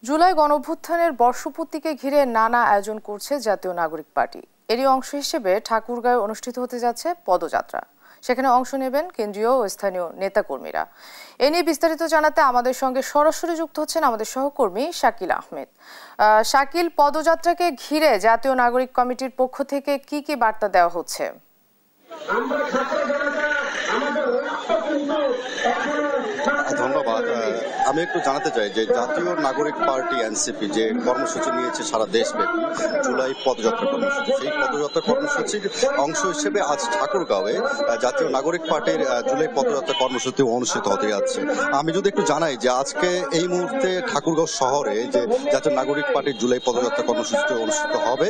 জুলাই গণঅভ্যুত্থানের বর্ষপূর্তিকে ঘিরে নানা আয়োজন করছে জাতীয় নাগরিক পার্টি। এরই অংশ হিসেবে ঠাকুরগাঁয়ে অনুষ্ঠিত হতে যাচ্ছে পদযাত্রা। সেখানে অংশ নেবেন কেন্দ্রীয় ও স্থানীয় নেতাকর্মীরা। এ নিয়ে বিস্তারিত জানাতে আমাদের সঙ্গে সরাসরি যুক্ত হচ্ছেন আমাদের সহকর্মী শাকিল আহমেদ। শাকিল, পদযাত্রাকে ঘিরে জাতীয় নাগরিক কমিটির পক্ষ থেকে কি কি বার্তা দেওয়া হচ্ছে? ধন্যবাদ। আমি একটু জানাতে চাই যে জাতীয় নাগরিক পার্টি এনসিপি যে কর্মসূচি নিয়েছে সারা দেশব্যাপী জুলাই পদযাত্রা কর্মসূচি, সেই পদযাত্রা কর্মসূচির অংশ হিসেবে আজ ঠাকুরগাঁওয়ে জাতীয় নাগরিক পার্টির জুলাই পদযাত্রা কর্মসূচি অনুষ্ঠিত হতে যাচ্ছে। আমি যদি একটু জানাই যে আজকে এই মুহূর্তে ঠাকুরগাঁও শহরে যে জাতীয় নাগরিক পার্টির জুলাই পদযাত্রা কর্মসূচিটি অনুষ্ঠিত হবে,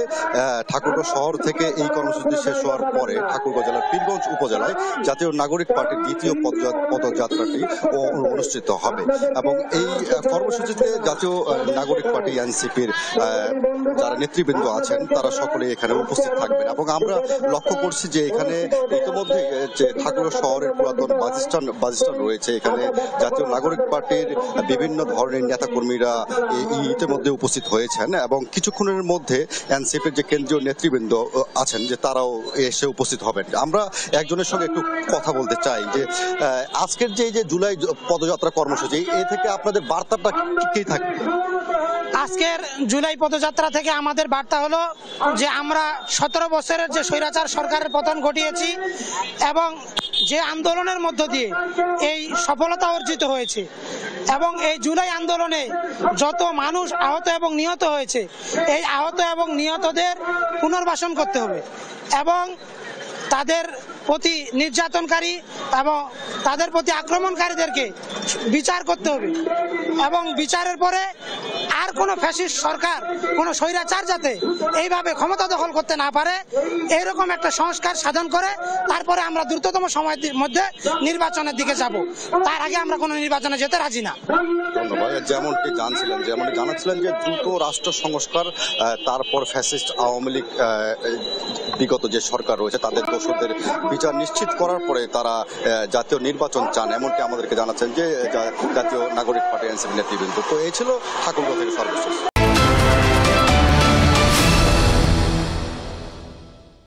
ঠাকুরগাঁও শহর থেকে এই কর্মসূচি শেষ হওয়ার পরে ঠাকুরগাঁও জেলার পীরগঞ্জ উপজেলায় জাতীয় নাগরিক পার্টির দ্বিতীয় পদযাত্রাটি অনুষ্ঠিত হবে এবং এই কর্মসূচিতে জাতীয় নাগরিক পার্টি এনসিপির যারা নেতৃবৃন্দ আছেন তারা সকলে এখানে উপস্থিত থাকবেন এবং আমরা লক্ষ্য করছি যে এখানে ইতিমধ্যে যে ঠাকুরগাঁও শহরের পুরাতন বাসস্ট্যান্ড রয়েছে, এখানে জাতীয় নাগরিক পার্টির বিভিন্ন ধরনের নেতাকর্মীরা ইতিমধ্যে উপস্থিত হয়েছেন এবং কিছুক্ষণের মধ্যে এনসিপির যে কেন্দ্রীয় নেতৃবৃন্দ আছেন যে তারাও এসে উপস্থিত হবেন। আমরা একজনের সঙ্গে একটু কথা বলতে চাই যে আজকের যে জুলাই পদযাত্রা কর্মসূচি, এ থেকে আপনাদের বার্তাটা কি থাকবে? আজকের জুলাই পদযাত্রা থেকে আমাদের বার্তা হলো যে আমরা 17 বছরের যে স্বৈরাচার সরকারের পতন ঘটিয়েছি এবং যে আন্দোলনের মধ্য দিয়ে এই সফলতা অর্জিত হয়েছে এবং এই জুলাই আন্দোলনে যত মানুষ আহত এবং নিহত হয়েছে, এই আহত এবং নিহতদের পুনর্বাসন করতে হবে এবং তাদের প্রতি নির্যাতনকারী এবং তাদের প্রতি আক্রমণকারীদেরকে বিচার করতে হবে এবং বিচারের পরে আর কোনো ফ্যাসিস্ট সরকার, কোনো স্বৈরাচার যাতে এইভাবে ক্ষমতা দখল করতে না পারে, এইরকম একটা সংস্কার সাধন করে তারপরে আমরা দ্রুততম সময়ের মধ্যে নির্বাচনের দিকে যাব। তার আগে আমরা কোনো নির্বাচনে যেতে রাজি না। ধন্যবাদ। যেমনটি জানাচ্ছিলেন যে দ্রুত রাষ্ট্র সংস্কার, তারপর ফ্যাসিস্ট আওয়ামী লীগ বিগত যে সরকার রয়েছে তাদের দোষদের বিচার নিশ্চিত করার পরে তারা জাতীয় নির্বাচন চান, এমনটি আমাদেরকে জানাচ্ছেন যে জাতীয় নাগরিক পার্টি এনসিপি নেতৃবৃন্দ। তো এই ছিল ঠাকুরগাঁও থেকে সর্বশেষ।